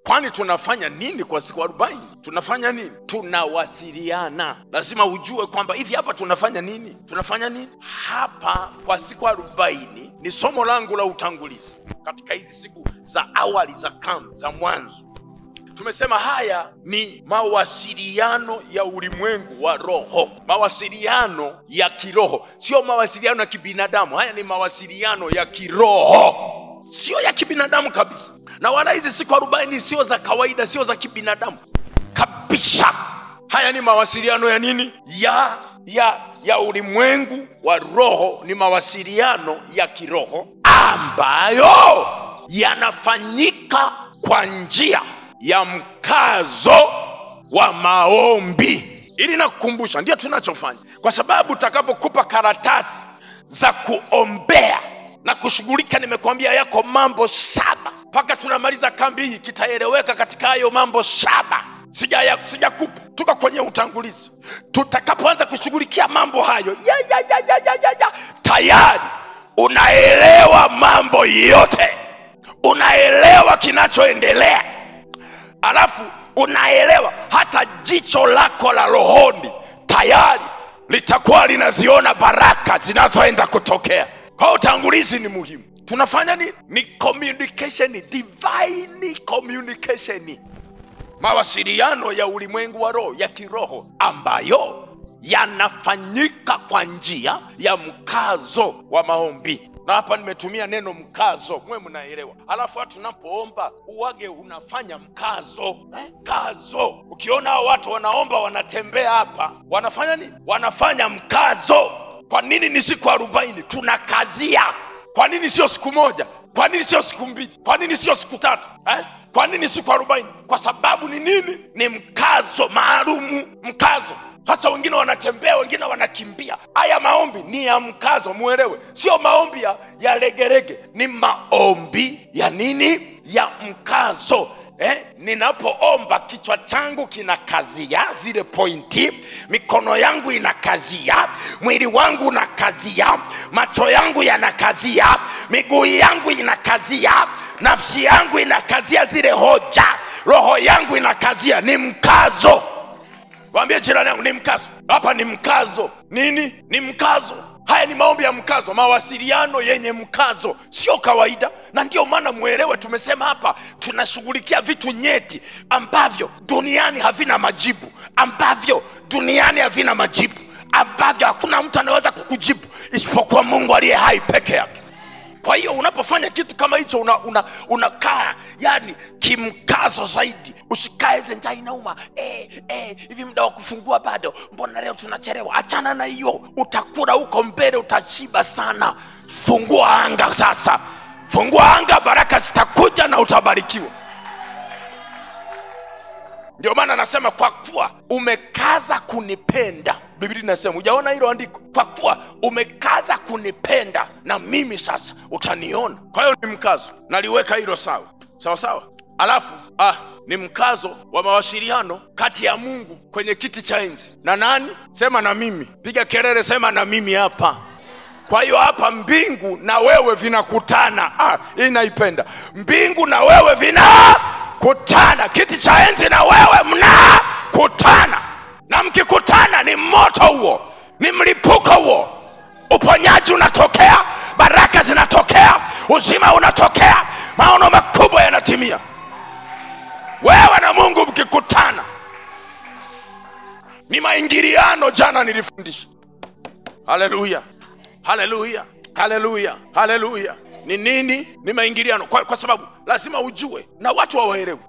Kwani tunafanya nini kwa siku 40? Tunafanya nini? Tunawasiliana. Lazima ujue kwamba hivi hapa tunafanya nini? Tunafanya nini hapa kwa siku 40? Ni somo langu la utangulizi katika hizi siku za awali za kambi za mwanzo. Tumesema haya ni mawasiliano ya ulimwengu wa roho, mawasiliano ya kiroho, sio mawasiliano ya kibinadamu. Haya ni mawasiliano ya kiroho, sio ya kibinadamu kabisa. Na wala hizi siku 40 sio za kawaida, sio za kibinadamu kabisa. Haya ni mawasiliano ya nini? Ya ulimwengu wa roho, ni mawasiliano ya kiroho ambayo yanafanyika kwa njia ya mkazo wa maombi. Ili nakukumbusha, ndio tunachofanya, kwa sababu utakapokupa karatasi za kuombea na kushughulika, nimekuambia yako mambo 7 mpaka tunamaliza kambi hii, kitaeleweka katika hayo mambo 7. Sijakupa, tuko kwenye utangulizi. Tutakapoanza kushughulikia mambo hayo tayari unaelewa mambo yote, unaelewa kinachoendelea, alafu unaelewa hata jicho lako la rohoni tayari litakuwa linaziona baraka zinazoenda kutokea. Kwa utangulizi ni muhimu. Tunafanya nini? Ni communication, divine communication, mawasiliano ya ulimwengu wa roho, ya kiroho, ambayo yanafanyika kwa njia ya mkazo wa maombi. Na hapa nimetumia neno mkazo, mwe mnaelewa. Alafu watu tunapoomba uwage unafanya mkazo, kazo. Ukiona watu wanaomba wanatembea hapa, wanafanya nini? Wanafanya mkazo. Kwa nini ni siku 40? Tunakazia. Kwa nini sio siku moja? Kwa nini sio siku 2? Kwa nini sio siku 3? Kwa nini siku 40? Kwa sababu ni nini? Ni mkazo maalumu, mkazo. Sasa wengine wanatembea, wengine wanakimbia. Haya maombi ni ya mkazo, muelewe. Sio maombi ya legerege, ni maombi ya nini? Ya mkazo. Ninapoomba kichwa changu kinakazia zile pointi, mikono yangu inakazia, mwili wangu unakazia, macho yangu yanakazia, miguu yangu inakazia, nafsi yangu inakazia zile hoja, roho yangu inakazia. Ni mkazo. Waambie jirani yangu, ni mkazo. Hapa ni mkazo. Nini? Ni mkazo. Haya ni maombi ya mkazo, mawasiliano yenye mkazo, sio kawaida. Na ndio maana muelewe, tumesema hapa tunashughulikia vitu nyeti ambavyo duniani havina majibu, ambavyo hakuna mtu anaweza kukujibu isipokuwa Mungu aliye hai peke yake. Kwa hiyo unapofanya kitu kama hicho unakaa yani kimkazo zaidi. Usikae njaa inauma, hivi muda wa kufungua bado, mbona leo tunachelewa? Achana na hiyo, utakula huko mbele, utashiba sana. Fungua anga sasa, fungua anga, baraka zitakuja na utabarikiwa. Ndio maana nasema kwa kuwa umekaza kunipenda. Biblia inasema, hujaona hilo andiko? Kwa kuwa umekaza kunipenda na mimi sasa utaniona. Kwa hiyo ni mkazo. Naliweka hilo sawa. Sawa sawa. Alafu ni mkazo wa mawasiliano kati ya Mungu kwenye kiti cha enzi na nani? Sema na mimi. Piga kelele, sema na mimi hapa. Kwa hiyo hapa mbingu na wewe vinakutana. Hii naipenda. Mbingu na wewe vinakutana. Kiti cha enzi na wewe mnakutana. Na mkikutana ni moto huo, ni mlipuko huo. Uponyaji unatokea, baraka zinatokea, uzima unatokea, maono makubwa yanatimia. Wewe na Mungu mkikutana ni maingiliano. Jana nilifundisha. Haleluya, haleluya, haleluya, haleluya. Ni nini? Ni maingiliano. Kwa sababu lazima ujue na watu waelewe.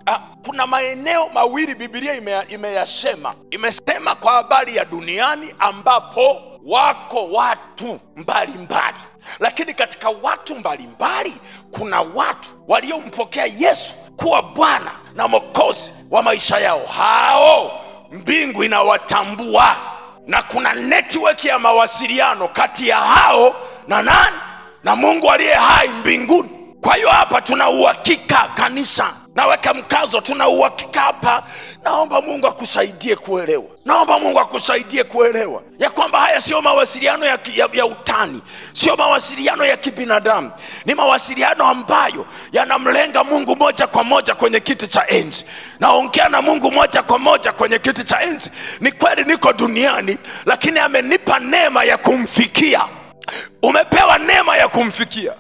Kuna maeneo mawili Biblia imeyasema. Imesema kwa habari ya duniani ambapo wako watu mbalimbali. Lakini katika watu mbalimbali kuna watu waliompokea Yesu kuwa Bwana na Mwokozi wa maisha yao. Hao mbingu inawatambua. Na kuna network ya mawasiliano kati ya hao na nani? Na Mungu aliye hai mbinguni. Kwa hiyo hapa tuna uhakika kanisa naweka mkazo, tuna uhakika hapa. Naomba Mungu akusaidie kuelewa. Naomba Mungu akusaidie kuelewa ya kwamba haya sio mawasiliano ya utani, sio mawasiliano ya kibinadamu. Ni mawasiliano ambayo yanamlenga Mungu moja kwa moja kwenye kiti cha enzi. Naongea na Mungu moja kwa moja kwenye kiti cha enzi. Ni kweli niko duniani, lakini amenipa neema ya kumfikia. Umepewa neema ya kumfikia.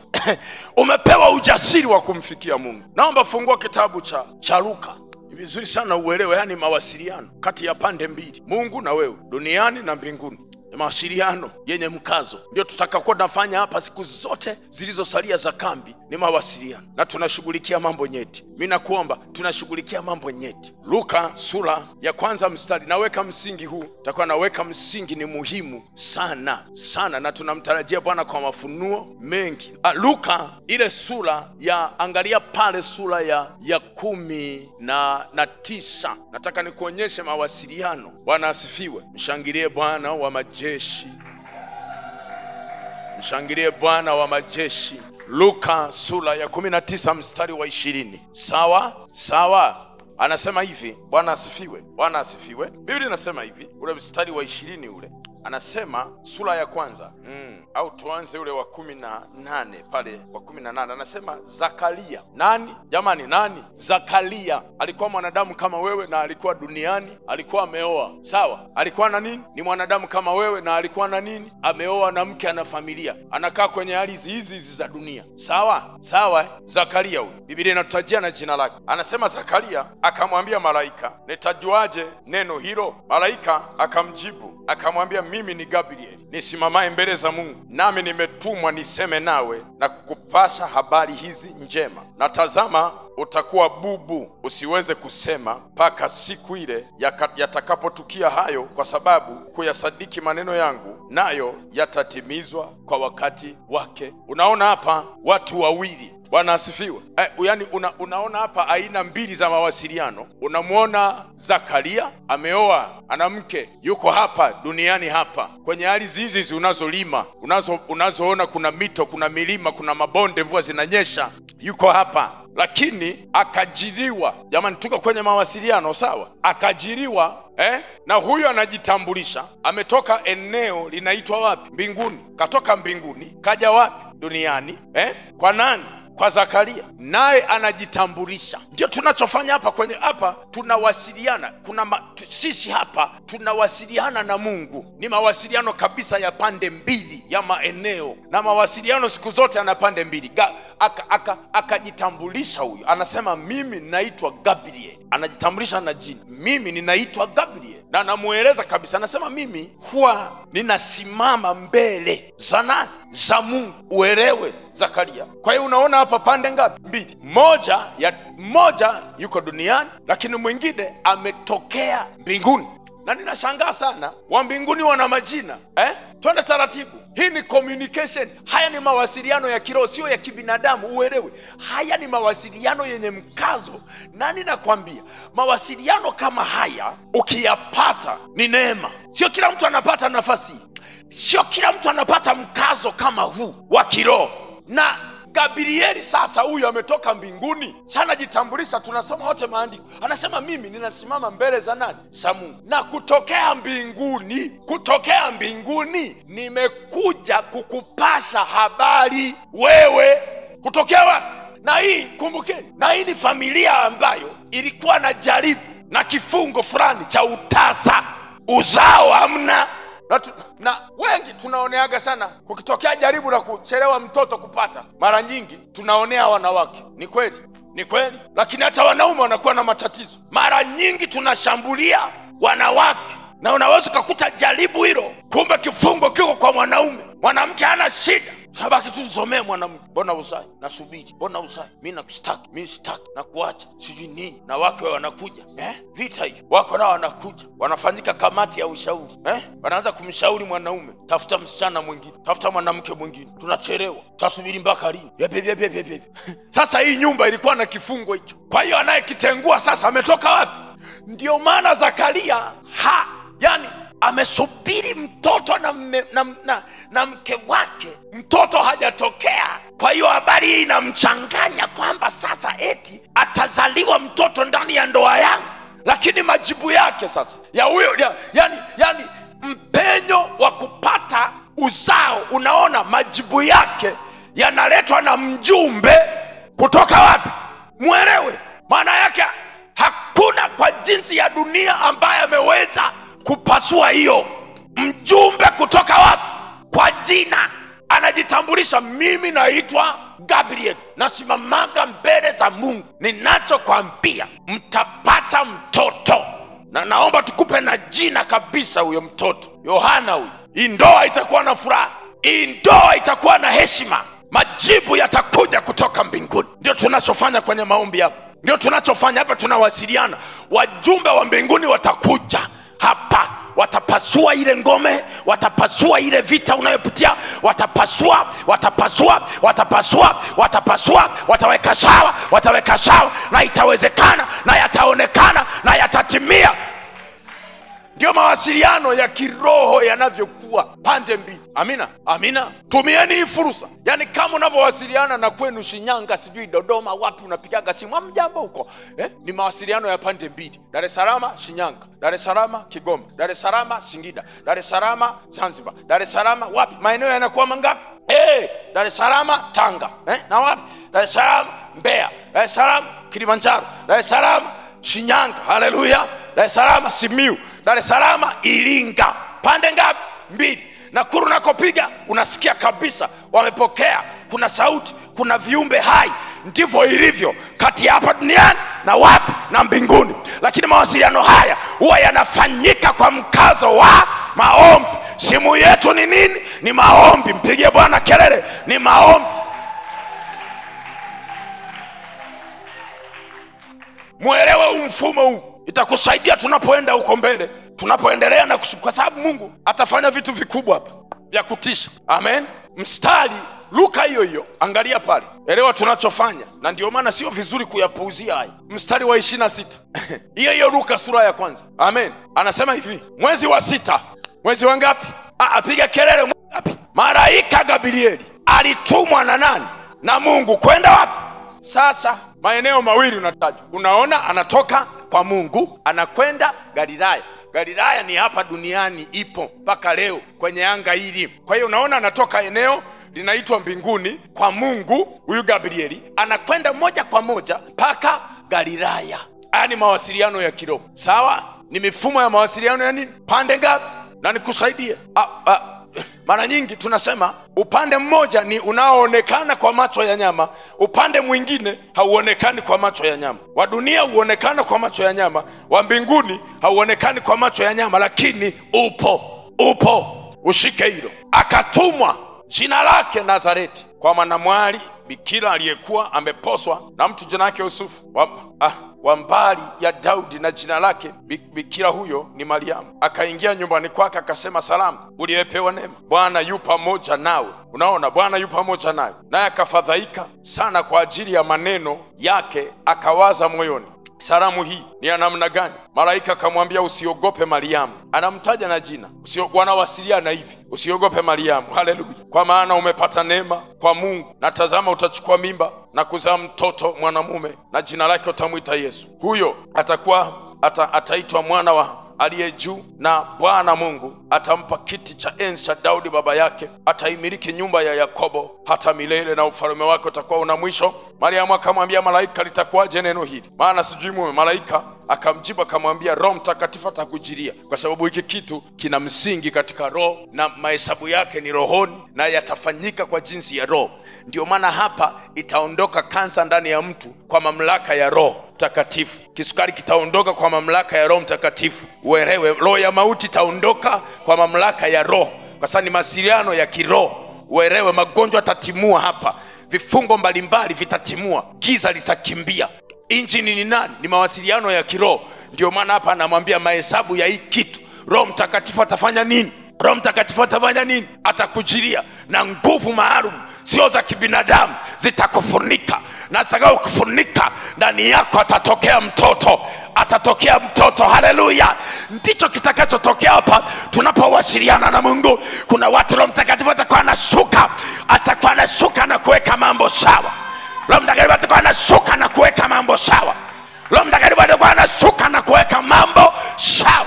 Umepewa ujasiri wa kumfikia Mungu. Naomba fungua kitabu cha Luka. Ni vizuri sana uelewe, yani mawasiliano kati ya pande mbili, Mungu na wewe, duniani na mbinguni. Ni mawasiliano yenye mkazo. Ndio tutakakuwa tunafanya hapa siku zote zilizosalia za kambi, ni mawasiliano. Na tunashughulikia mambo nyeti. Mimi nakuomba tunashughulikia mambo nyeti. Luka sura ya 1 mstari. Naweka msingi huu. Takuwa naweka msingi, ni muhimu sana sana, na tunamtarajia Bwana kwa mafunuo mengi. Luka ile sura ya, angalia pale sura ya 19. Nataka nikuonyeshe mawasiliano. Bwana asifiwe. Mshangilie Bwana wa majeshi. Mshangilie Bwana wa majeshi. Luka sura ya 19 mstari wa 20. Sawa. Anasema hivi, Bwana asifiwe. Bwana asifiwe. Biblia inasema hivi, ule mstari wa 20 ule. Anasema sura ya 1. Au tuanze ule wa 18 pale, wa 18. Anasema Zakaria. Nani? Jamani, nani? Zakaria. Alikuwa mwanadamu kama wewe na alikuwa duniani, alikuwa ameoa. Sawa? Alikuwa na nini? Ni mwanadamu kama wewe na alikuwa na nini? Ameoa na mke, ana familia. Anakaa kwenye hali hizi za dunia. Sawa? Zakaria huyu. Biblia inatutajia na jina lake. Anasema Zakaria akamwambia malaika, "Nitajuaje neno hilo?" Malaika akamjibu akamwambia, "Mimi ni Gabriel, nisimamaye mbele za Mungu, nami nimetumwa niseme nawe na kukupasha habari hizi njema. Na tazama, utakuwa bubu, usiweze kusema mpaka siku ile yatakapotukia hayo, kwa sababu kuyasadiki maneno yangu, nayo yatatimizwa kwa wakati wake." Unaona hapa watu wawili. Bwana asifiwe. Yani unaona hapa aina mbili za mawasiliano. Unamuona Zakaria ameoa, ana mke, yuko hapa duniani hapa kwenye ardhi hizi unazolima, unazoona kuna mito, kuna milima, kuna mabonde, mvua zinanyesha, yuko hapa. Lakini akajiriwa. Jamani, tuko kwenye mawasiliano, sawa? Akajiriwa, na huyu anajitambulisha, ametoka eneo linaitwa wapi? Mbinguni. Katoka mbinguni kaja wapi? Duniani. Kwa nani? Kwa Zakaria. Naye anajitambulisha. Ndio tunachofanya hapa kwenye hapa, tunawasiliana. Sisi hapa tunawasiliana na Mungu. Ni mawasiliano kabisa ya pande mbili ya maeneo. Na mawasiliano siku zote yana pande mbili. Akajitambulisha huyu. Anasema, "Mimi naitwa Gabriel." Anajitambulisha na jina. "Mimi ninaitwa Gabriel." Na namueleza kabisa, anasema, "Mimi huwa ninasimama mbele za nani? Za Mungu." Uelewe Zakaria. Kwa hiyo unaona hapa pande ngapi? Mbili. Mmoja yuko duniani, lakini mwingine ametokea mbinguni. Na ninashangaa sana, wa mbinguni wana majina. Twende taratibu. Hii ni communication. Haya ni mawasiliano ya kiroho, sio ya kibinadamu. Uelewe, haya ni mawasiliano yenye mkazo. Nani nakwambia, mawasiliano kama haya ukiyapata ni neema. Sio kila mtu anapata nafasi. Sio kila mtu anapata mkazo kama huu wa kiroho. Na Gabrieli sasa huyu ametoka mbinguni. Sana jitambulisha, tunasoma wote maandiko. Anasema, "Mimi ninasimama mbele za nani? Za Mungu. Na kutokea mbinguni nimekuja kukupasha habari wewe." Kutokea wapi? Na hii kumbukeni, na hii ni familia ambayo ilikuwa na jaribu na kifungo fulani cha utasa. Uzao hamna. Na wengi tunaoneaga sana kukitokea jaribu na kuchelewa mtoto kupata. Mara nyingi tunaonea wanawake. Ni kweli, lakini hata wanaume wanakuwa na matatizo. Mara nyingi tunashambulia wanawake, na unaweza kukuta jaribu hilo, kumbe kifungo kiko kwa mwanaume. Mwanamke hana shida, sabaki tu zomee mwanamke. "Mbona uzai?" "Nasubiri." "Mbona uzai?" "Mimi nakustaki." "Mimi sitaki." "Na kuacha." Sijui nini. Na wake wanakuja. Vita hii. Wako nao wanakuja. Wanafanyika kamati ya ushauri. Wanaanza kumshauri mwanaume, "Tafuta msichana mwingine, tafuta mwanamke mwingine. Tunachelewa. Tasubiri mpaka lini?" Sasa hii nyumba ilikuwa na kifungo hicho. Kwa hiyo anayekitengua sasa ametoka wapi? Ndio maana Zakaria yani amesubiri mtoto na mke wake, mtoto hajatokea. Kwa hiyo habari hii inamchanganya kwamba sasa eti atazaliwa mtoto ndani ya ndoa yangu. Lakini majibu yake sasa ya huyo yani mpenyo wa kupata uzao, unaona majibu yake yanaletwa na mjumbe kutoka wapi? Mwelewe maana yake, hakuna kwa jinsi ya dunia ambaye ameweza kupasua hiyo. Mjumbe kutoka wapi? Kwa jina anajitambulisha, mimi naitwa Gabriel, nasimamaga mbele za Mungu, ninachokwambia mtapata mtoto, na naomba tukupe na jina kabisa huyo mtoto, Yohana huyo. Hii ndoa itakuwa na furaha, hii ndoa itakuwa na heshima, majibu yatakuja kutoka mbinguni. Ndio tunachofanya kwenye maombi hapa, ndio tunachofanya hapa, tunawasiliana. Wajumbe wa mbinguni watakuja hapa, watapasua ile ngome, watapasua ile vita unayopitia, watapasua, wataweka sawa, na itawezekana, na yataonekana, na yatatimia. Ndio mawasiliano ya kiroho yanavyokuwa pande mbili. Amina, amina. Tumieni hii fursa. Yani kama unavyowasiliana na kwenu Shinyanga, sijui Dodoma, wapi unapigaga simu, hamjambo huko. Ni mawasiliano ya pande mbili. Dar es Salaam Shinyanga, Dar es Salaam Kigoma, Dar es Salaam Singida, Dar es Salaam Zanzibar, Dar es Salaam wapi? Maeneo yanakuwa mangapi? Dar es Salaam Tanga, na wapi? Dar es Salaam Mbeya, Dar es Salaam Kilimanjaro, Dar es Salaam Shinyanga, haleluya, Dar es Salaam Simiu, Dar es Salaam Iringa. Pande ngapi? Mbili. Na kuru nakopiga unasikia kabisa wamepokea, kuna sauti, kuna viumbe hai. Ndivyo ilivyo kati ya hapa duniani na wapi? Na mbinguni. Lakini mawasiliano haya huwa yanafanyika kwa mkazo wa maombi. Simu yetu ni nini? Ni maombi. Mpigie Bwana kelele, ni maombi. Muelewe mfumo huu, itakusaidia tunapoenda huko mbele, tunapoendelea na kwa sababu Mungu atafanya vitu vikubwa hapa vya kutisha. Amen. Mstari Luka hiyo, angalia pale, elewa tunachofanya, na ndio maana sio vizuri kuyapuuzia haya. Mstari wa 26 hiyo Luka sura ya kwanza. Amen. Anasema hivi, mwezi wa 6, mwezi wa ngapi? Apiga kelele, mwezi ngapi? Malaika Gabrieli alitumwa na nani? Na Mungu kwenda wapi? Sasa maeneo mawili unatajwa. Unaona, anatoka kwa Mungu anakwenda Galilaya. Galilaya ni hapa duniani, ipo mpaka leo kwenye anga hili. Kwa hiyo unaona anatoka eneo linaitwa mbinguni kwa Mungu, huyu Gabrieli anakwenda moja kwa moja mpaka Galilaya. Haya ni mawasiliano ya kiroho. Sawa? Ni mifumo ya mawasiliano ya nini? Pande ngapi? Na nikusaidie. Mara nyingi tunasema upande mmoja ni unaoonekana kwa macho ya nyama, upande mwingine hauonekani kwa macho ya nyama. Wa dunia huonekana kwa macho ya nyama, wa mbinguni hauonekani kwa macho ya nyama, lakini upo. Ushike hilo. Akatumwa, jina lake Nazareti, kwa mwanamwali bikira aliyekuwa ameposwa na mtu jina lake Yusufu wa mbali ya Daudi, na jina lake bikira huyo ni Mariamu. Akaingia nyumbani kwake akasema, salamu, uliyepewa neema, Bwana yu pamoja nawe. Unaona, Bwana yu pamoja nawe. Naye akafadhaika sana kwa ajili ya maneno yake, akawaza moyoni, salamu hii ni ya namna gani? Malaika akamwambia, usiogope Mariamu. Anamtaja na jina, wanawasiliana hivi, usiogope Mariamu, haleluya, kwa maana umepata neema kwa Mungu, na tazama utachukua mimba na kuzaa mtoto mwanamume, na jina lake utamwita Yesu. Huyo ataitwa mwana wa aliye juu, na Bwana Mungu atampa kiti cha enzi cha Daudi baba yake. Ataimiliki nyumba ya Yakobo hata milele, na ufalme wake utakuwa una mwisho. Mariamu akamwambia malaika, litakuwaje neno hili, maana sijui mume? Malaika akamjibu akamwambia, Roho Mtakatifu atakujilia, kwa sababu hiki kitu kina msingi katika roho, na mahesabu yake ni rohoni, na yatafanyika kwa jinsi ya roho. Ndio maana hapa itaondoka kansa ndani ya mtu kwa mamlaka ya Roho Mtakatifu. Kisukari kitaondoka kwa mamlaka ya Roho Mtakatifu. Uelewe, roho ya mauti itaondoka kwa mamlaka ya Roho, kwa sababu ni mawasiliano ya kiroho. Uelewe, magonjwa tatimua hapa, vifungo mbalimbali vitatimua, giza litakimbia. Injini ni nani? Ni mawasiliano ya kiroho. Ndio maana hapa anamwambia mahesabu ya hii kitu, Roho Mtakatifu atafanya nini? Roho Mtakatifu atafanya nini? Atakujilia na nguvu maalum sio za kibinadamu, zitakufunika, na zitakapokufunika ndani yako atatokea mtoto. Atatokea mtoto. Haleluya. Ndicho kitakachotokea hapa tunapowasiliana na Mungu. Kuna watu Roho Mtakatifu atakuwa anashuka na kuweka mambo sawa. Roho Mtakatifu atakuwa anashuka na kuweka mambo sawa. Roho Mtakatifu atakuwa anashuka na kuweka mambo sawa,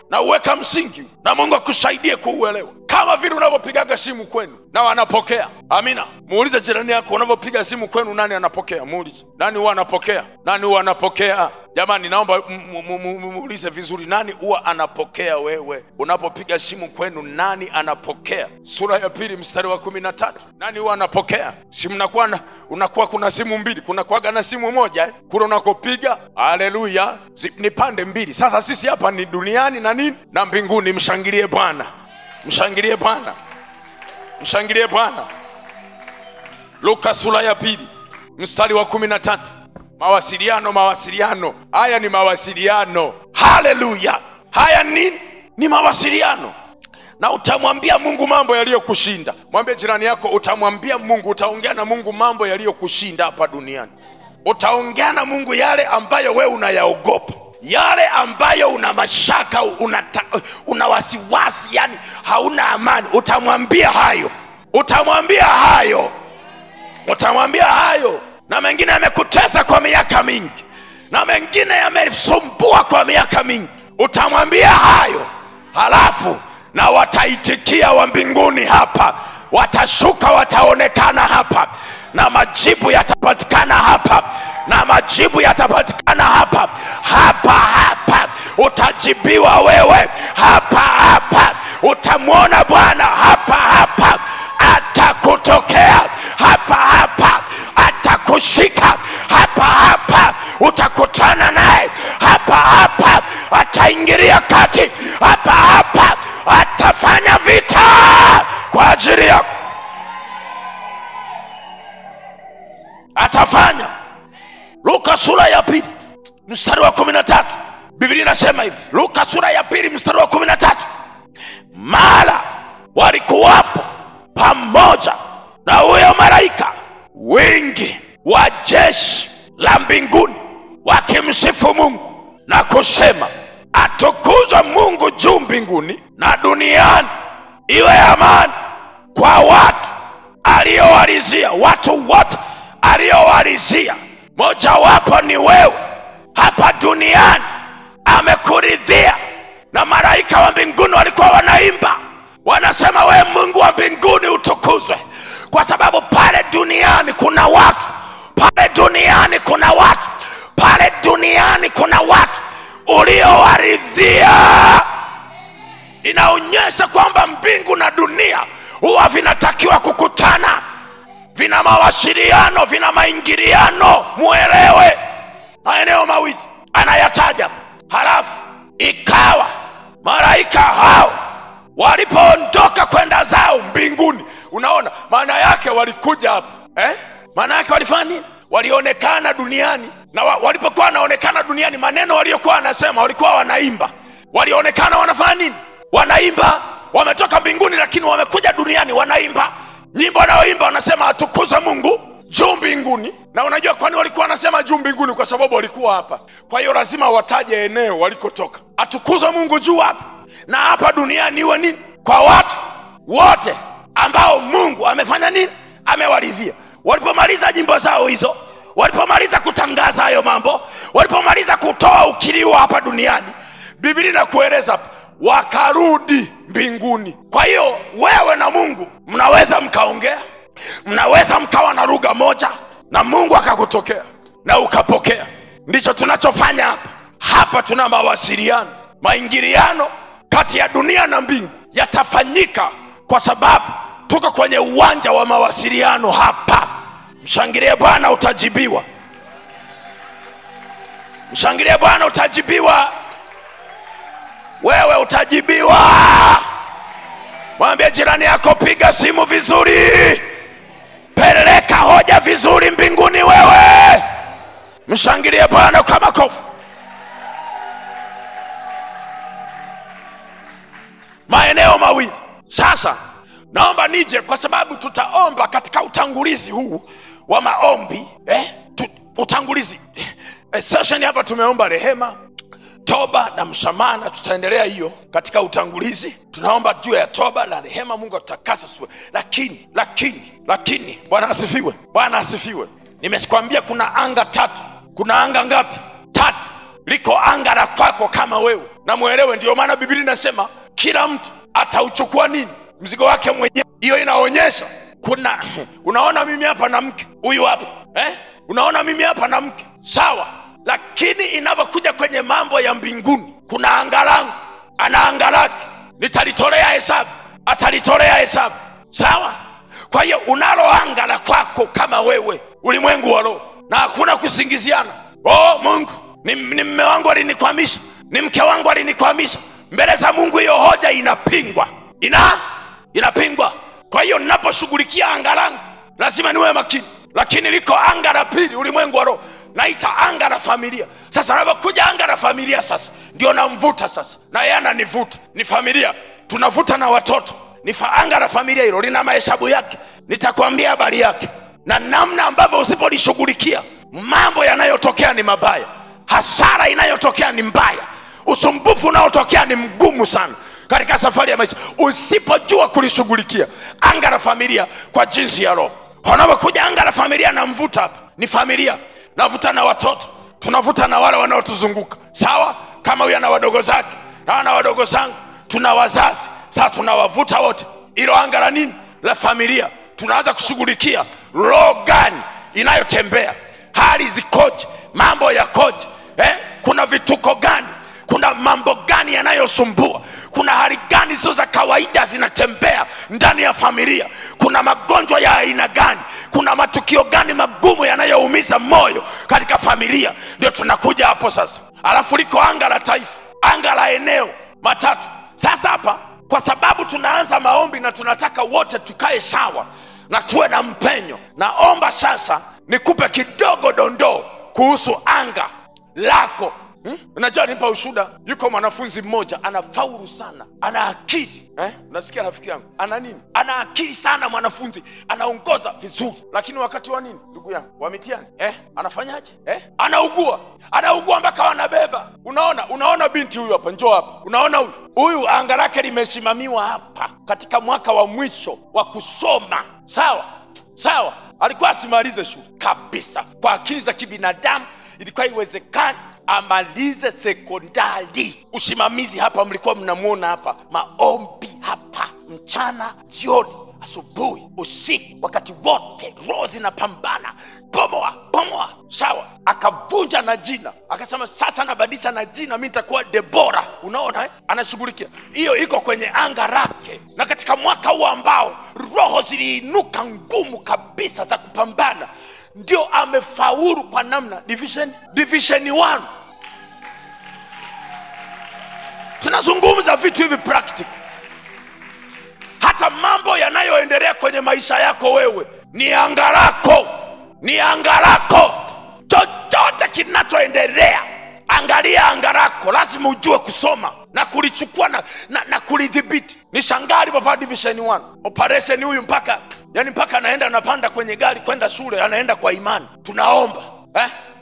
na uweka msingi, na Mungu akusaidie kuuelewa. Kama vile unavyopiga simu kwenu na wanapokea. Amina. Muulize jirani yako, unavyopiga simu kwenu nani anapokea? Muulize, nani huwa anapokea? Nani huwa anapokea? Jamani, naomba muulize vizuri, nani huwa anapokea wewe unapopiga simu kwenu? Nani anapokea? Sura ya 2 mstari wa 13. Nani huwa anapokea? Si unakuwa kuna simu mbili, kuna kuaga na simu moja kule unakopiga. Haleluya. Ni pande mbili. Sasa sisi hapa ni duniani na nini? Na mbinguni. Mshangilie Bwana. Mshangilie Bwana. Mshangilie Bwana. Luka sura ya 2 mstari wa 13. Mawasiliano. Haya ni mawasiliano. Haleluya. Haya ni mawasiliano. Na utamwambia Mungu mambo yaliyokushinda. Mwambie jirani yako, utamwambia Mungu, utaongea na Mungu mambo yaliyokushinda hapa duniani. Utaongea na Mungu yale ambayo wewe unayaogopa, yale ambayo una mashaka, una wasiwasi, yani hauna amani. Utamwambia hayo. Utamwambia hayo. Utamwambia hayo. Na mengine yamekutesa kwa miaka mingi, na mengine yamesumbua kwa miaka mingi. Utamwambia hayo. Halafu na wataitikia wa mbinguni hapa. Watashuka, wataonekana hapa, na majibu yatapatikana hapa, na majibu yatapatikana hapa. Hapa utajibiwa wewe. Hapa utamwona Bwana. Hapa atakutokea. Hapa atakushika. Hapa utakutana naye. Hapa ataingilia kati. Hapa atafanya vita kwa ajili yako. Atafanya. Luka sura ya 2 mstari wa 13. Biblia inasema hivi. Luka sura ya 2 mstari wa 13. Mara walikuwapo pamoja na huyo malaika wingi wa jeshi la mbinguni, wakimsifu Mungu na kusema, atukuzwe Mungu juu mbinguni, na duniani iwe amani kwa watu aliowalizia. Watu wote aliowalizia, mojawapo ni wewe. Hapa duniani amekuridhia. Na malaika wa mbinguni walikuwa wanaimba, wanasema, wewe Mungu wa mbinguni utukuzwe, kwa sababu pale duniani kuna watu. Pale duniani kuna watu. Pale duniani kuna watu uliowaridhia. Inaonyesha kwamba mbingu na dunia huwa vinatakiwa kukutana. Vina mawasiliano, vina maingiliano. Muelewe maeneo mawili anayataja. Halafu ikawa malaika hao walipoondoka kwenda zao mbinguni. Unaona maana yake? Walikuja hapa maana yake walifanya nini? Walionekana duniani. Na walipokuwa wanaonekana duniani, maneno waliokuwa wanasema, walikuwa wanaimba. Walionekana wanafanya nini? Wanaimba. Wametoka mbinguni lakini wamekuja duniani, wanaimba. Nyimbo wanaoimba wanasema, atukuzwe Mungu juu mbinguni. Na unajua kwa nini walikuwa wanasema juu mbinguni? Kwa sababu walikuwa hapa. Kwa hiyo lazima wataje eneo walikotoka. Atukuzwe Mungu juu hapa, na hapa duniani iwe nini? Kwa watu wote ambao Mungu amefanya nini? Amewaridhia. Walipomaliza nyimbo zao hizo, walipomaliza kutangaza hayo mambo, walipomaliza kutoa ukilio hapa duniani, Biblia inakueleza wakarudi mbinguni. Kwa hiyo wewe na Mungu mnaweza mkaongea, mnaweza mkawa na lugha moja, na Mungu akakutokea na ukapokea. Ndicho tunachofanya hapa. Hapa tuna mawasiliano, maingiliano kati ya dunia na mbingu yatafanyika, kwa sababu tuko kwenye uwanja wa mawasiliano hapa. Mshangilie Bwana, utajibiwa. Mshangilie Bwana, utajibiwa. Wewe utajibiwa. Mwambie jirani yako, piga simu vizuri, peleka hoja vizuri mbinguni wewe. Mshangilie Bwana kwa makofi. Maeneo mawili. Sasa naomba nije kwa sababu tutaomba katika utangulizi huu wa maombi. Utangulizi. Session hapa tumeomba rehema, toba na msamaha, na tutaendelea hiyo katika utangulizi. Tunaomba juu ya toba na rehema, Mungu atakasa sura. Lakini Bwana asifiwe. Bwana asifiwe. Nimesikwambia kuna anga tatu. Kuna anga ngapi? Tatu. Liko anga la kwako kama wewe na muelewe. Ndio maana Biblia inasema kila mtu atauchukua nini? Mzigo wake mwenyewe. Hiyo inaonyesha kuna unaona mimi hapa na mke huyu hapa, unaona mimi hapa na mke, sawa. Lakini inapokuja kwenye mambo ya mbinguni, kuna anga langu, ana anga lake, nitalitolea hesabu, atalitolea hesabu, sawa. Kwa hiyo unalo anga la kwako kama wewe, ulimwengu wa roho, na hakuna kusingiziana. Mungu ni mume wangu alinikwamisha, ni mke wangu alinikwamisha. Mbele za Mungu hiyo hoja inapingwa, inapingwa. Kwa hiyo ninaposhughulikia anga langu lazima niwe makini. Lakini liko anga la pili, ulimwengu wa roho, naita anga la familia. Sasa napokuja anga la familia, sasa ndio namvuta sasa, na yeye ananivuta. Ni familia, tunavuta na watoto. Ni anga la familia, hilo lina mahesabu yake. Nitakwambia habari yake na namna ambavyo usipolishughulikia mambo yanayotokea ni mabaya, hasara inayotokea ni mbaya, usumbufu unaotokea ni mgumu sana katika safari ya maisha usipojua kulishughulikia anga la familia kwa jinsi ya roho. Wanapokuja anga la familia, namvuta hapa, ni familia, navuta na watoto, tunavuta na wale wanaotuzunguka, sawa. Kama huyu ana wadogo zake na ana wadogo zangu, tuna wazazi, sasa tunawavuta wote. Hilo anga la nini? La familia. Tunaanza kushughulikia roho gani inayotembea, hali zikoje, mambo yakoje, kuna vituko gani, kuna mambo gani yanayosumbua, kuna hali gani sio za kawaida zinatembea ndani ya familia, kuna magonjwa ya aina gani, kuna matukio gani magumu yanayoumiza moyo katika familia. Ndio tunakuja hapo sasa. Alafu liko anga la taifa, anga la eneo, matatu. Sasa hapa kwa sababu tunaanza maombi na tunataka wote tukae sawa na tuwe na mpenyo, naomba sasa nikupe kidogo dondoo kuhusu anga lako. Unajua nipa ushuda. Yuko mwanafunzi mmoja anafaulu sana, ana akili, unasikia rafiki yangu, ana nini? Ana akili sana mwanafunzi, anaongoza vizuri. Lakini wakati wa nini ndugu yangu, wa mitihani, anafanyaje? Anaugua mpaka wanabeba. Unaona binti huyu hapa, njoo hapa. Unaona huyu anga lake limesimamiwa hapa katika mwaka wa mwisho wa kusoma, sawa. Alikuwa asimalize shule kabisa. Kwa akili za kibinadamu ilikuwa iwezekani amalize sekondari. Usimamizi hapa mlikuwa mnamuona hapa, maombi hapa, mchana, jioni, asubuhi, usiku, wakati wote roho zinapambana, bomoa, sawa. Akavunja na jina, akasema sasa nabadilisha na jina, mimi nitakuwa Debora. Unaona, anashughulikia hiyo, iko kwenye anga lake. Na katika mwaka huu ambao roho ziliinuka ngumu kabisa za kupambana, ndio amefaulu kwa namna division 1. Tunazungumza vitu hivi practical. Hata mambo yanayoendelea kwenye maisha yako wewe ni anga lako. Chochote kinachoendelea, angalia anga lako. Lazima ujue kusoma na kulichukua na kulidhibiti. Ni shangali papa division 1. Operation huyu mpaka anaenda, anapanda kwenye gari kwenda shule, anaenda kwa imani. Tunaomba,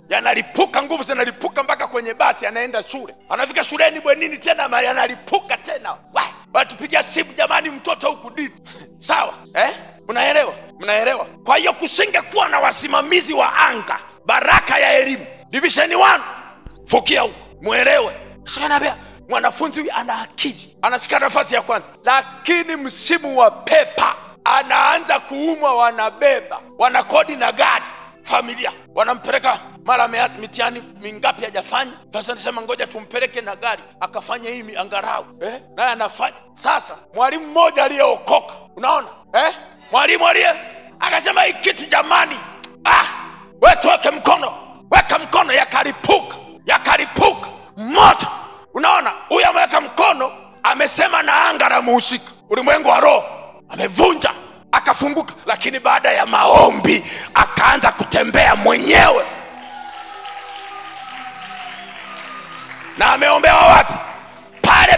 yanalipuka, nguvu zinalipuka mpaka kwenye basi, anaenda shule. Anafika shuleni bwenini tena mali analipuka tena. Watupigia simu, jamani mtoto huku didi. Sawa, mnaelewa? Kwa hiyo kusingekuwa na wasimamizi wa anga, baraka ya elimu, division 1, fukia huko, muelewe. Sasa mwanafunzi huyu ana akili, anashika nafasi ya kwanza, lakini msimu wa pepa anaanza kuumwa, wanabeba, wanakodi na gari, familia wanampeleka, mara mitihani mingapi hajafanya. Sasa nasema ngoja tumpeleke na gari akafanya hii angalau, naye anafanya. Sasa mwalimu mmoja aliyeokoka, unaona, mwalimu akasema hii kitu jamani, wewe tuweke mkono, weka mkono, yakalipuka moto. Unaona, huyu ameweka mkono, amesema na anga la muhusika, ulimwengu wa roho, amevunja, akafunguka. Lakini baada ya maombi akaanza kutembea mwenyewe. Na ameombewa wapi?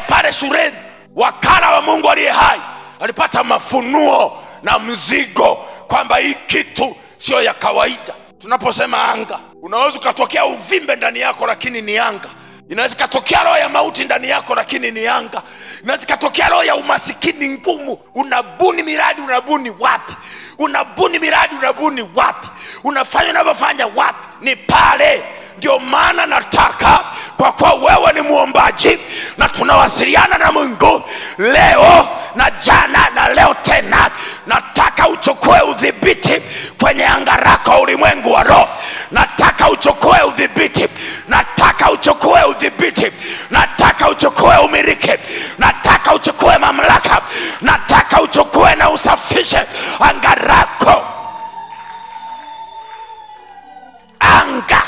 Pale shuleni. Wakala wa Mungu aliye hai alipata mafunuo na mzigo kwamba hii kitu sio ya kawaida. Tunaposema anga, unaweza ukatokea uvimbe ndani yako lakini ni anga. Inaweza katokea roho ya mauti ndani yako lakini ni anga. Inaweza katokea roho ya umasikini ngumu. Unabuni miradi, unabuni wapi? Unabuni miradi, unabuni wapi? Unafanya unavyofanya wapi? Ni pale. Ndio maana nataka, kwa kuwa wewe ni muombaji na tunawasiliana na Mungu leo na jana na leo tena, nataka uchukue udhibiti kwenye anga lako, ulimwengu wa roho. Nataka uchukue udhibiti, nataka uchukue udhibiti, nataka uchukue umiliki, nataka uchukue mamlaka, nataka uchukue na usafishe anga lako. Anga,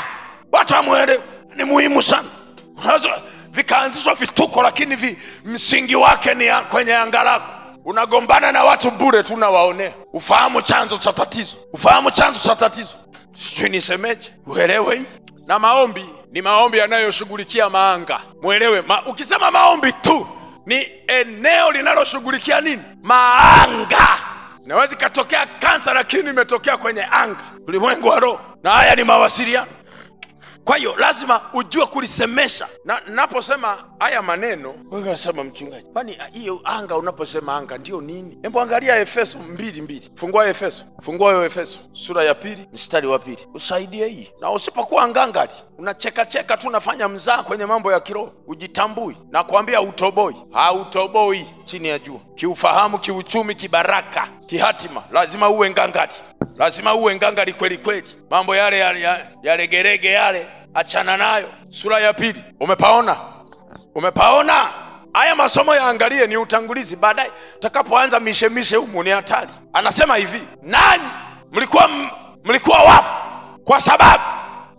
watu wamuelewe, ni muhimu sana. Vikaanzishwa vituko lakini msingi wake ni kwenye anga lako. Unagombana na watu bure tu unawaonea. Ufahamu chanzo cha tatizo. Ufahamu chanzo cha tatizo. Sisi nisemeje? Uelewe hii. Na maombi ni maombi yanayoshughulikia maanga. Muelewe, ukisema maombi tu ni eneo linaloshughulikia nini? Maanga. Inaweza katokea kansa lakini imetokea kwenye anga, ulimwengu wa roho. Na haya ni mawasiliano. Kwa hiyo lazima ujue kulisemesha. Na naposema haya maneno, wewe unasema mchungaji, kwani hiyo anga, unaposema anga ndio nini? Hebu angalia Efeso 2:2. Fungua Efeso. Fungua hiyo Efeso sura ya 2 mstari wa 2. Usaidie hii. Na usipokuwa ngangari, unacheka cheka tu, unafanya mzaha kwenye mambo ya kiroho, ujitambui, na kuambia utoboi. Hautoboi chini ya jua. Kiufahamu, kiuchumi, kibaraka, kihatima, lazima uwe ngangari. Lazima uwe ngangari kweli kweli. Mambo yale gerege yale, achana nayo. Sura ya 2. Umepaona? Umepaona? Haya masomo yaangalie, ni utangulizi. Baadaye tutakapoanza mishemishe humu ni hatari. Anasema hivi, nanyi mlikuwa wafu kwa sababu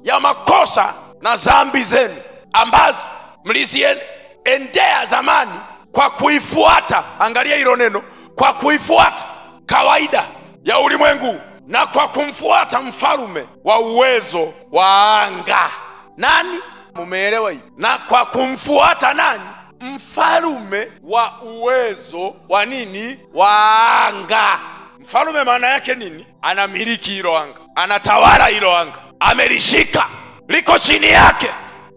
ya makosa na dhambi zenu ambazo mliziendea zamani kwa kuifuata, angalia hilo neno, kwa kuifuata kawaida ya ulimwengu na kwa kumfuata mfalume wa uwezo wa anga. Nani? Mumeelewa hii? Na kwa kumfuata nani? Mfalume wa uwezo wa nini? Wa anga. Mfalume maana yake nini? Anamiliki hilo anga, anatawala hilo anga, amelishika, liko chini yake,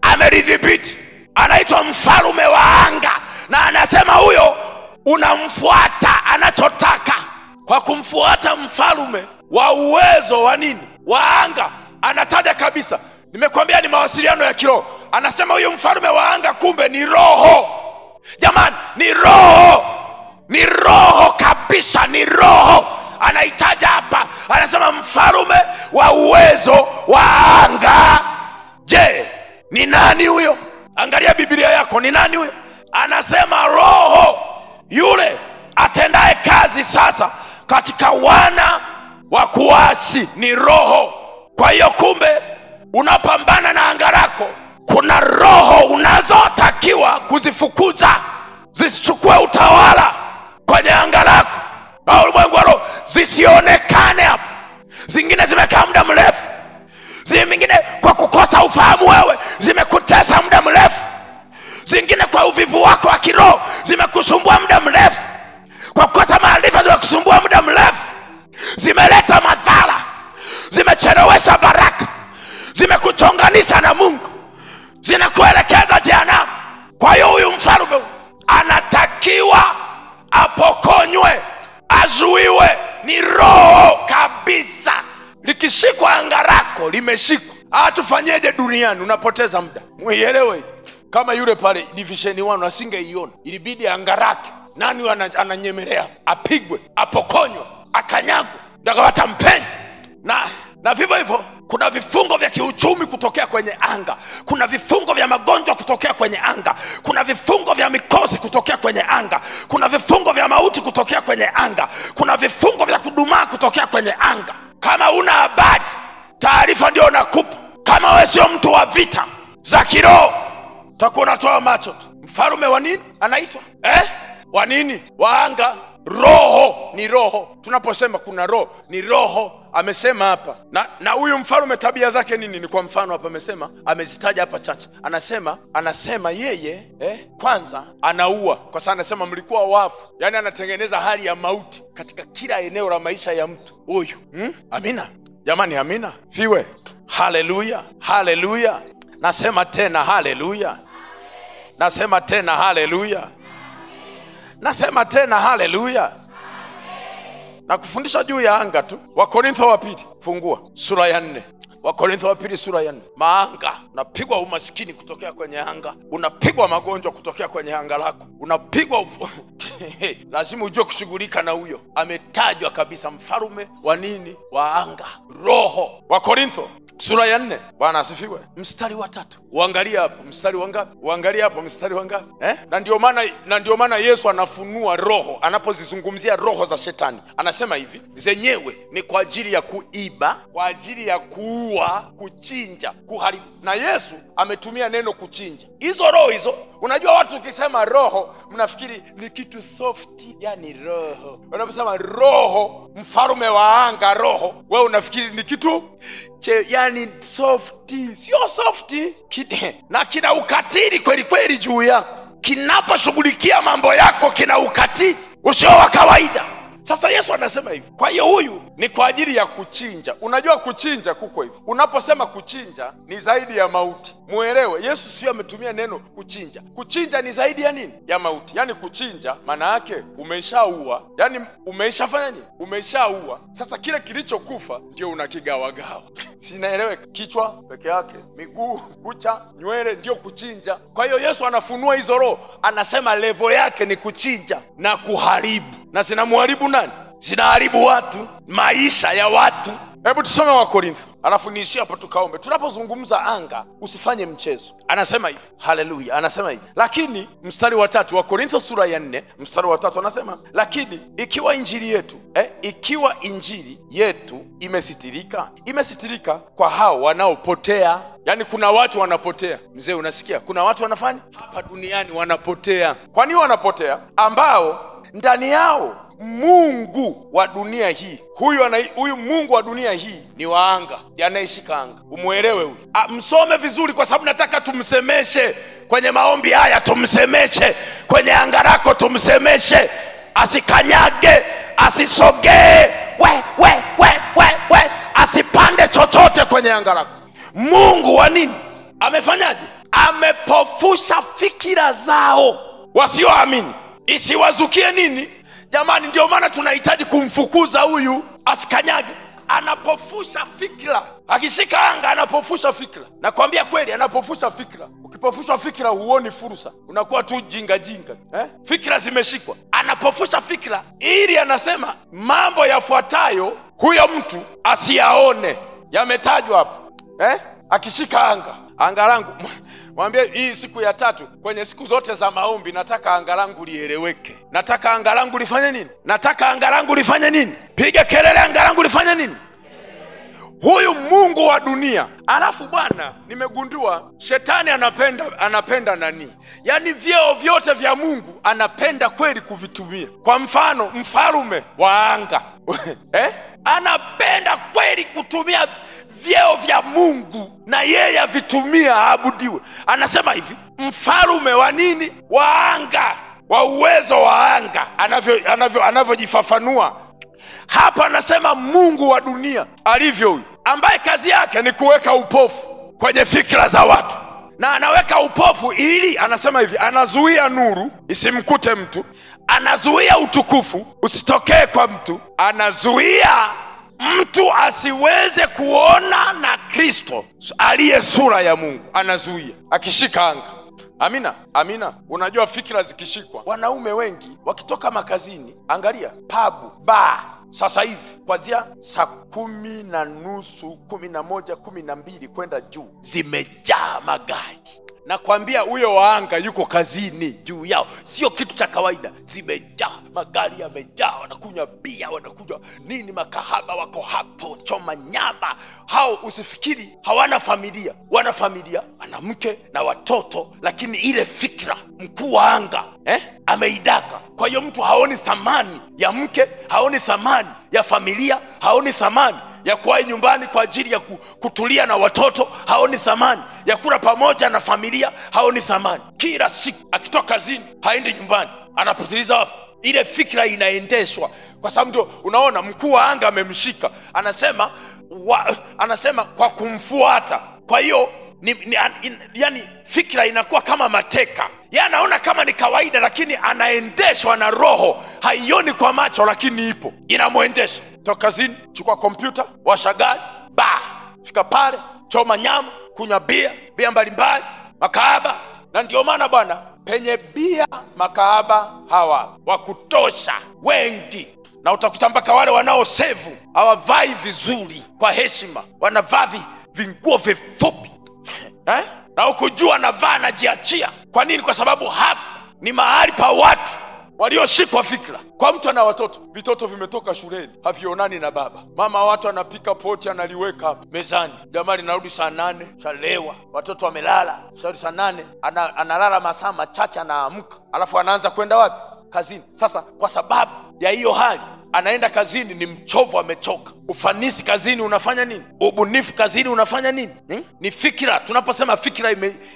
amelidhibiti. Anaitwa mfalume wa anga. Na anasema huyo unamfuata anachotaka. Kwa kumfuata mfalume wa uwezo wa nini? Wa anga. Anataja kabisa, nimekwambia ni mawasiliano ya kiroho. Anasema huyu mfalume wa anga kumbe ni roho. Jamani, ni roho. Ni roho kabisa, ni roho. Anaitaja hapa, anasema mfalume wa uwezo wa anga. Je, ni nani huyo? Angalia Biblia yako, ni nani huyo? Anasema roho yule atendaye kazi sasa katika wana wa kuasi, ni roho. Kwa hiyo kumbe unapambana na anga lako, kuna roho unazotakiwa kuzifukuza zisichukue utawala kwenye anga lako na ulimwengu wa roho, zisionekane hapo. Zingine zimekaa muda mrefu, zingine kwa kukosa ufahamu wewe zimekutesa muda mrefu, zingine kwa uvivu wako wa kiroho zimekusumbua muda mrefu, kwa kukosa maarifa zimekusumbua muda mrefu, zimeleta madhara, zimechelewesha baraka, zimekuchonganisha na Mungu, zinakuelekeza jehanamu. Kwa hiyo huyu mfalume anatakiwa apokonywe, azuiwe. Ni roho kabisa. Likishikwa anga lako, limeshikwa. Tufanyeje duniani? Unapoteza muda. Muielewe, kama yule pale division 1 asingeiona, ilibidi anga lake nani ananyemelea, apigwe, apokonywe, akanyagwe, ndio akapata mpenyo. Na vivyo hivyo kuna vifungo vya kiuchumi kutokea kwenye anga, kuna vifungo vya magonjwa kutokea kwenye anga, kuna vifungo vya mikosi kutokea kwenye anga, kuna vifungo vya mauti kutokea kwenye anga, kuna vifungo vya kudumaa kutokea kwenye anga. Kama una habari, taarifa ndio nakupa. Kama wewe sio mtu wa vita za kiroho, utakuwa unatoa macho tu. Mfalume wa nini anaitwa? Wa nini? Wa anga. Roho ni roho. Tunaposema kuna roho, ni roho. Amesema hapa na huyu mfalme tabia zake nini? Ni kwa mfano hapa amesema, amezitaja hapa chache. Anasema yeye kwanza anaua, kwa sababu anasema mlikuwa wafu. Yani anatengeneza hali ya mauti katika kila eneo la maisha ya mtu huyu. Amina jamani, amina. Fiwe. Haleluya, haleluya. Nasema tena haleluya. Nasema tena haleluya. Nasema tena haleluya. Na kufundisha juu ya anga tu. Wakorintho wa pili, fungua sura ya 4. Wakorintho wa pili sura ya 4. Maanga, unapigwa umaskini kutokea kwenye anga, unapigwa magonjwa kutokea kwenye anga lako, unapigwa lazima ujue kushughulika na huyo. Ametajwa kabisa mfarume wa nini? Wa anga, roho. Wakorintho sura ya 4. Bwana asifiwe. Mstari wa 3. Uangalia hapo mstari wangapi? Uangalia hapo mstari wangapi? Na ndio maana Yesu anafunua roho, anapozizungumzia roho za shetani. Anasema hivi, zenyewe ni kwa ajili ya kuiba, kwa ajili ya kuua, kuchinja, kuharibu. Na Yesu ametumia neno kuchinja. Hizo roho hizo, unajua watu ukisema roho mnafikiri ni kitu soft, yani roho. Unaposema roho, mfarume wa anga roho, wewe unafikiri ni kitu yani soft. Sio soft. Na kina ukatili kweli kweli juu yako. Kinaposhughulikia mambo yako kina ukatili usio wa kawaida. Sasa Yesu anasema hivi, kwa hiyo huyu ni kwa ajili ya kuchinja. Unajua kuchinja kuko hivi. Unaposema kuchinja ni zaidi ya mauti. Muelewe, Yesu sio ametumia neno kuchinja. Kuchinja ni zaidi ya nini? Ya mauti. Yani kuchinja maana yake umeshaua. Yani umeshafanya nini? Umeshaua. Sasa kile kilichokufa ndio unakigawagawa. Sinaeleweka? Kichwa peke yake, miguu, kucha, nywele ndio kuchinja. Kwa hiyo Yesu anafunua hizo roho. Anasema level yake ni kuchinja na kuharibu. Na zinamharibu nani? Zinaharibu watu, maisha ya watu. Hebu tusome Wakorintho, alafu niishie hapo tukaombe. Tunapozungumza anga, usifanye mchezo. Anasema hivi, haleluya. Anasema hivi, lakini mstari wa 3, Wakorintho sura ya 4 mstari wa 3 anasema, lakini ikiwa injili yetu imesitirika kwa hao wanaopotea. Yani kuna watu wanapotea. Mzee, unasikia? Kuna watu wanafanya hapa duniani wanapotea. Kwa nini wanapotea? Ambao ndani yao mungu wa dunia hii, huyu mungu wa dunia hii ni waanga, yanaishika anga. Umuelewe huyu. Msome vizuri, kwa sababu nataka tumsemeshe kwenye maombi haya, tumsemeshe kwenye anga lako, tumsemeshe asikanyage, asisogee, asipande chochote kwenye anga lako. Mungu wa nini? Amefanyaje? Amepofusha fikira zao wasioamini, isiwazukie nini? Jamani, ndio maana tunahitaji kumfukuza huyu asikanyage. Anapofusha fikra. Akishika anga anapofusha fikra. Nakwambia kweli, anapofusha fikra. Ukipofusha fikra huoni fursa, unakuwa tu jinga. Fikra zimeshikwa. Anapofusha fikra ili anasema mambo yafuatayo huyo mtu asiyaone. Yametajwa hapo. Akishika anga langu. Mwambie hii siku ya 3 kwenye siku zote za maombi, nataka anga langu lieleweke. Nataka anga langu lifanye nini? Nataka anga langu lifanye nini? Piga kelele, anga langu lifanye nini? Huyu mungu wa dunia. Alafu bwana, nimegundua shetani anapenda nani? Yani vyeo vyote vya Mungu anapenda kweli kuvitumia. Kwa mfano, mfarume wa anga anapenda kweli kutumia vyeo vya Mungu na yeye avitumia aabudiwe. Anasema hivi, mfarume wa nini? Wa anga, wa uwezo wa anga, anavyojifafanua hapa. Anasema mungu wa dunia alivyo huyu, ambaye kazi yake ni kuweka upofu kwenye fikra za watu. Na anaweka upofu ili, anasema hivi, anazuia nuru isimkute mtu, anazuia utukufu usitokee kwa mtu, anazuia mtu asiweze kuona na Kristo aliye sura ya Mungu. Anazuia akishika anga. Amina. Unajua fikira zikishikwa, wanaume wengi wakitoka makazini, angalia pabu, bar, sasa hivi kuanzia saa 10:30, 11, 12 kwenda juu, zimejaa magari. nakwambia huyo waanga yuko kazini juu yao, sio kitu cha kawaida. Zimejaa magari, yamejaa, wanakunywa bia, wanakunywa nini, makahaba wako hapo, choma nyama. Hao usifikiri hawana familia, wana familia, wana mke na watoto, lakini ile fikra mkuu wa anga ameidaka. Kwa hiyo mtu haoni thamani ya mke, haoni thamani ya familia, haoni thamani ya kuwa nyumbani kwa ajili ya kutulia na watoto, haoni thamani ya kula pamoja na familia, haoni thamani. Kila siku akitoka kazini haendi nyumbani, anapitiliza wapi? Ile fikra inaendeshwa. Kwa sababu ndio unaona mkuu wa anga amemshika, anasema kwa kumfuata. Kwa hiyo yani fikra inakuwa kama mateka. Yeye anaona kama ni kawaida, lakini anaendeshwa na roho. Haioni kwa macho, lakini ipo inamuendesha. Toka kazini, chukua kompyuta, washa gari, fika pale, choma nyama, kunywa bia mbalimbali, makahaba. Na ndio maana bwana, penye bia makahaba hawa wa kutosha wengi. Na utakuta mpaka wale wanaosevu hawavai vizuri kwa heshima, wanavaa vinguo vifupi na ukujua anavaa anajiachia. Kwa nini? Kwa sababu hapa ni mahali pa watu walioshikwa fikra. Kwa mtu ana watoto, vitoto vimetoka shuleni, havionani na baba. Mama watu anapika poti, analiweka mezani, jamaa linarudi saa 8, chalewa, watoto wamelala, saa 8, analala masaa machache, anaamka, alafu anaanza kwenda wapi? Kazini. Sasa kwa sababu ya hiyo hali, anaenda kazini ni mchovu, amechoka. Ufanisi kazini unafanya nini? Ubunifu kazini unafanya nini? Ni fikra. Tunaposema fikra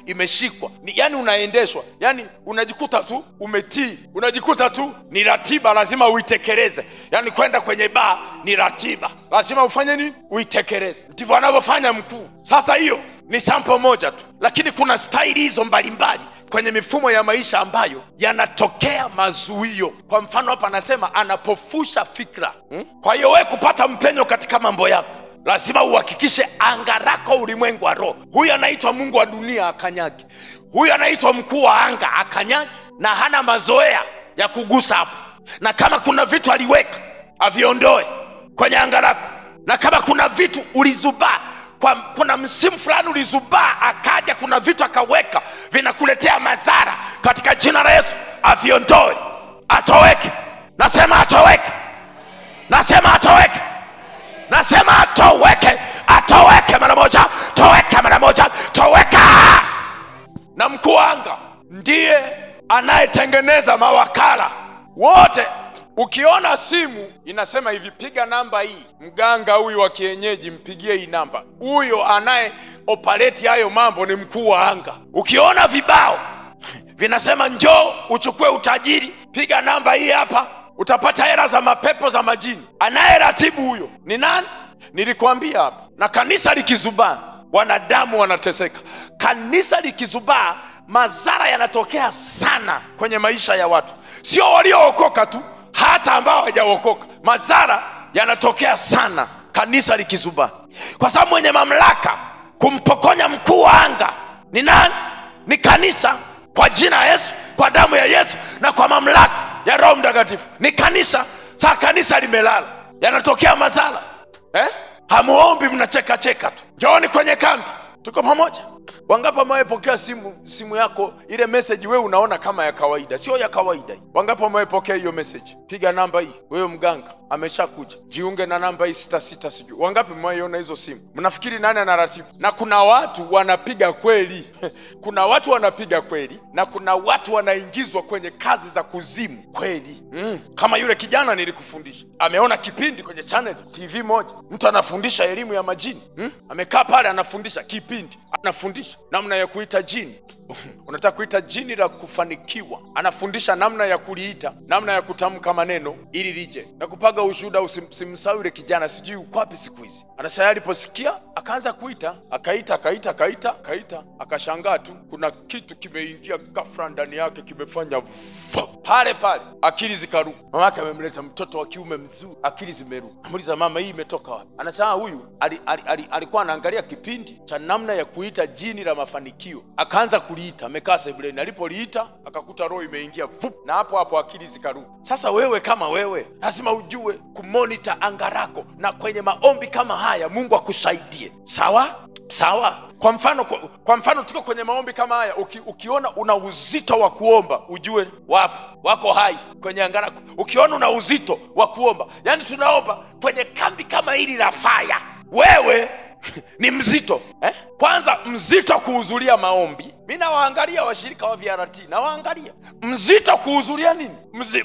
imeshikwa, yani unaendeshwa, yani unajikuta tu umetii, unajikuta tu ni ratiba, lazima uitekeleze. Yani kwenda kwenye baa ni ratiba, lazima ufanye nini? Uitekeleze. Ndivyo anavyofanya mkuu. Sasa hiyo ni sample moja tu, lakini kuna staili hizo mbalimbali kwenye mifumo ya maisha ambayo yanatokea mazuio. Kwa mfano hapa anasema anapofusha fikra. Kwa hiyo wewe kupata mpenyo katika mambo yako, lazima uhakikishe anga lako ulimwengu wa roho. Huyu anaitwa Mungu wa dunia akanyage, huyu anaitwa mkuu wa anga akanyage, na hana mazoea ya kugusa hapo. Na kama kuna vitu aliweka aviondoe kwenye anga lako, na kama kuna vitu ulizubaa, kuna msimu fulani ulizubaa, akaja kuna vitu akaweka vinakuletea madhara, katika jina la Yesu aviondoe, atoweke. Nasema atoweke, nasema atoweke, nasema atoweke, atoweke mara moja, toweka mara moja, toweka. Na mkuu wa anga ndiye anayetengeneza mawakala wote. Ukiona simu inasema hivi, piga namba hii, mganga huyu wa kienyeji mpigie hii namba, huyo anaye operate hayo mambo ni mkuu wa anga. Ukiona vibao vinasema njoo uchukue utajiri, piga namba hii hapa, utapata hela za mapepo za majini, anayeratibu huyo ni nani? Nilikwambia hapa. Na kanisa likizubaa, wanadamu wanateseka. Kanisa likizubaa, madhara yanatokea sana kwenye maisha ya watu, sio waliookoka tu, hata ambao hawajaokoka. Madhara yanatokea sana kanisa likizubaa, kwa sababu mwenye mamlaka kumpokonya mkuu wa anga ni nani? Ni kanisa. Kwa jina la Yesu, kwa damu ya Yesu, na kwa mamlaka ya Roho Mtakatifu, ni kanisa. Sasa kanisa limelala, yanatokea madhara. Hamuombi, mnacheka cheka tu. Njooni kwenye kambi, tuko pamoja. Wangapi wamepokea simu yako, ile message wewe unaona kama ya kawaida? Sio ya kawaida. Wangapi wamepokea hiyo message? Piga namba hii, wewe mganga ameshakuja, jiunge na namba hii 66 sijui. Wangapi mmeona hizo simu? Mnafikiri nani anaratibu? Na kuna watu wanapiga kweli kuna watu wanapiga kweli, na kuna watu wanaingizwa kwenye kazi za kuzimu kweli. Kama yule kijana nilikufundisha, ameona kipindi kwenye channel TV moja, mtu anafundisha elimu ya majini. Amekaa pale anafundisha kipindi, anafundisha namna ya kuita jini. Unataka kuita jini la kufanikiwa, anafundisha namna ya kuliita, namna ya kutamka maneno ili lije. Na kupaga ushuhuda, usimsahau yule kijana, sijui uko wapi siku hizi. Anasema aliposikia akaanza kuita, akaita, akashangaa tu kuna kitu kimeingia ghafla ndani yake, kimefanya pale pale, akili zikaruka. Mamake amemleta mtoto wa kiume mzuri, akili zimeruka. Amuuliza, mama, hii imetoka wapi? Anasema huyu alikuwa anaangalia kipindi cha namna ya kuita jini la mafanikio, akaanza kuliita, amekaa sebuleni. Alipoliita akakuta roho imeingia vup, na hapo hapo akili zikarudi. Sasa wewe kama wewe lazima ujue kumonita anga lako, na kwenye maombi kama haya Mungu akusaidie. Sawa? Kwa mfano tuko kwenye maombi kama haya, ukiona una uzito wa kuomba, ujue wako hai kwenye anga lako. Ukiona una uzito wa kuomba, yani tunaomba kwenye kambi kama hili la faya, wewe ni mzito Kwanza mzito kuhudhuria maombi. Mimi nawaangalia washirika wa VRT, nawaangalia mzito kuhudhuria nini?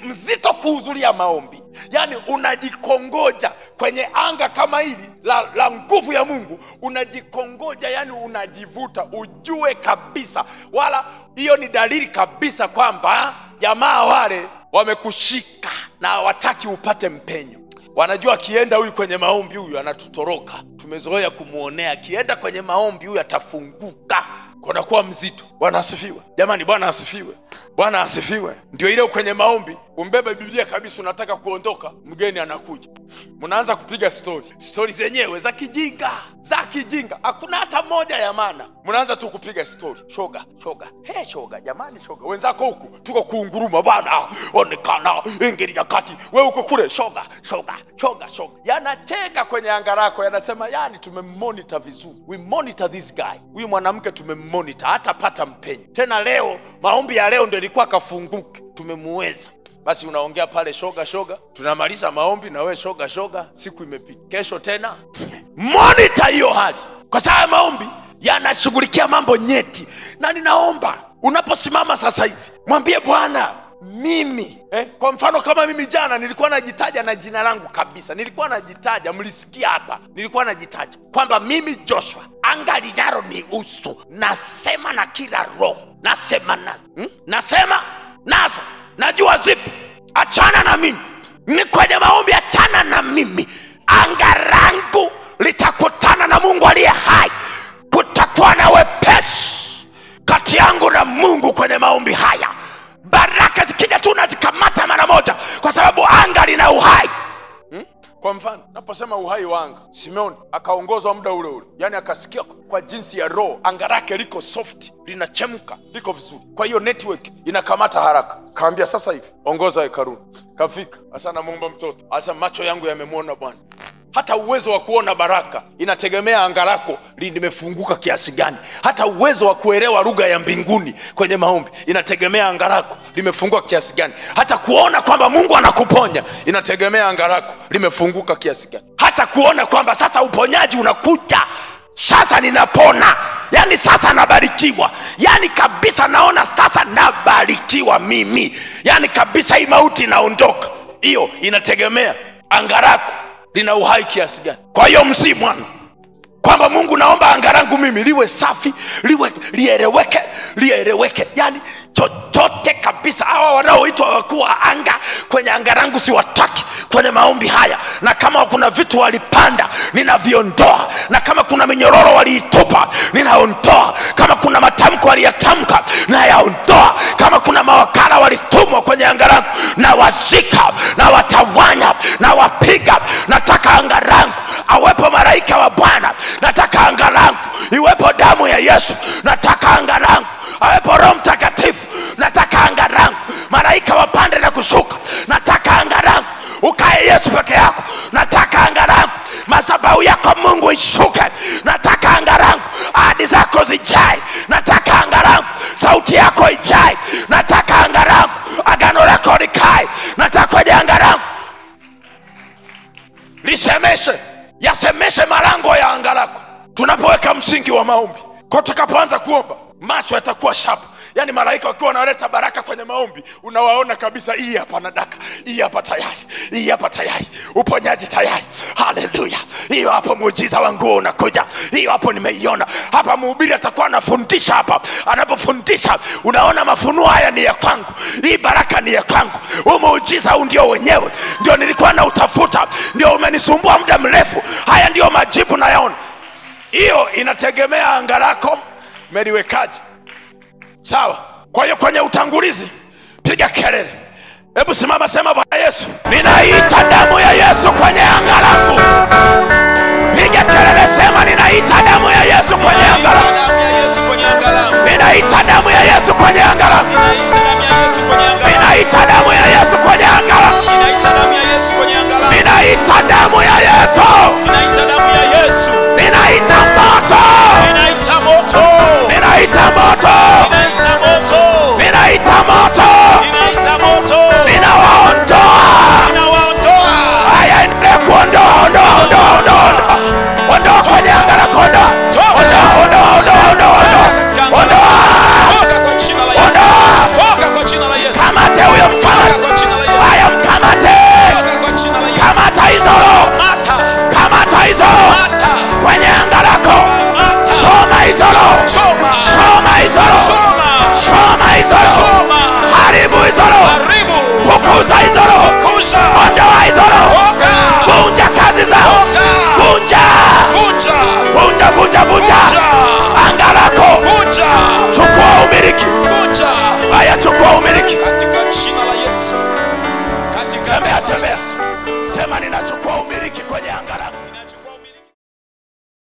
Mzito kuhudhuria maombi. Yani unajikongoja kwenye anga kama hili la nguvu ya Mungu, unajikongoja, yani unajivuta. Ujue kabisa, wala hiyo ni dalili kabisa kwamba jamaa wale wamekushika na hawataki upate mpenyo. Wanajua kienda huyu kwenye maombi huyu anatutoroka. Tumezoea kumuonea, kienda kwenye maombi huyu atafunguka. Kuna kuwa mzito. Bwana asifiwe. Jamani, Bwana asifiwe. Bwana asifiwe. Ndio ile kwenye maombi umbebe Biblia kabisa, unataka kuondoka, mgeni anakuja. Mnaanza kupiga story zenyewe za kijinga. Hakuna hata moja ya maana. Mnaanza tu kupiga story. Shoga. Shoga, jamani shoga. Wenzako huku tuko kuunguruma, bwana onekana ingilia kati. Wewe uko kule shoga. Yanacheka kwenye anga lako, yanasema yani tumemmonitor vizuri. We monitor this guy. Huyu mwanamke tumemmonitor, hatapata mpenyo. Tena leo maombi ya leo ndio ilikuwa kafunguke. Tumemuweza. Basi unaongea pale shoga. Tunamaliza maombi na wewe shoga. Siku imepita. Kesho tena monitor hiyo hali. Kwa sababu maombi yanashughulikia mambo nyeti. Na ninaomba unaposimama sasa hivi mwambie Bwana, mimi kwa mfano kama mimi jana nilikuwa najitaja na jina langu kabisa. Nilikuwa najitaja, mlisikia hapa. Nilikuwa najitaja kwamba mimi Joshua, anga linalo ni uso, nasema na kila roho, nasema nazo, najua zipi, achana na mimi. Ni kwenye maombi, achana na mimi. Anga langu litakutana na Mungu aliye hai. Kutakuwa na wepesi kati yangu na Mungu kwenye maombi haya. Baraka zikija tu nazikamata mara moja, kwa sababu anga lina uhai. Kwa mfano naposema uhai wa anga, Simeoni akaongozwa muda ule, yani akasikia kwa jinsi ya roho anga lake liko soft, linachemka, liko vizuri. Kwa hiyo network inakamata haraka. Kaambia sasa hivi ongoza hekaluni. Kafika, asana Mungu mtoto, asa macho yangu yamemwona Bwana. Hata uwezo wa kuona baraka inategemea anga lako limefunguka kiasi gani. Hata uwezo wa kuelewa lugha ya mbinguni kwenye maombi inategemea anga lako limefunguka kiasi gani. Hata kuona kwamba Mungu anakuponya inategemea anga lako limefunguka kiasi gani. Hata kuona kwamba sasa uponyaji unakuja, sasa ninapona, yani sasa nabarikiwa, yani kabisa naona sasa nabarikiwa mimi, yani kabisa hii mauti inaondoka. Hiyo inategemea anga lako lina uhai kiasi gani. Kwa hiyo msimwangu kwamba Mungu, naomba anga langu mimi liwe safi, lieleweke, yani chochote kabisa. Hawa wanaoitwa wakuu wa anga kwenye anga langu siwataki kwenye maombi haya. Na kama kuna vitu walipanda ninaviondoa, na kama kuna minyororo waliitupa ninaondoa, kama kuna matamko waliyatamka nayaondoa, kama kuna mawakala walitumwa kwenye anga langu na wazika na watawanya na wapiga. Nataka anga langu awepo malaika wa Bwana. Nataka anga langu iwepo damu ya Yesu. Nataka anga langu awepo Roho Mtakatifu. Nataka anga langu malaika wapande na kushuka. Nataka anga langu ukae Yesu peke yako. Nataka anga langu madhabahu yako Mungu ishuke. Nataka anga langu ahadi zako zijae. Nataka anga langu sauti yako ijae. Nataka anga langu agano lako likae. Nataka kwenye anga langu yasemeshe malango ya anga lako. Tunapoweka msingi wa maombi, kwa tutakapoanza kuomba, macho yatakuwa sharp. Yani malaika wakiwa wanaleta baraka kwenye maombi, unawaona kabisa, hii hapa nadaka, hii hapa tayari, uponyaji tayari. Haleluya. Hiyo hapo muujiza wangu unakuja. Hiyo hapo nimeiona. Hapa mhubiri atakuwa anafundisha hapa. Anapofundisha unaona mafunuo haya ni ya kwangu. Hii baraka ni ya kwangu. Huu muujiza huu ndio wenyewe. Ndio nilikuwa na utafuta. Ndio umenisumbua muda mrefu. Haya ndio majibu nayaona. Hiyo inategemea anga lako meliwekaje. Sawa. Kwa hiyo kwenye utangulizi piga kelele. Hebu simama, sema Bwana Yesu, ninaita damu ya Yesu kwenye anga langu. Piga kelele, sema ninaita damu ya Yesu kwenye anga langu. Ninaita damu Yesu kwenye anga lako.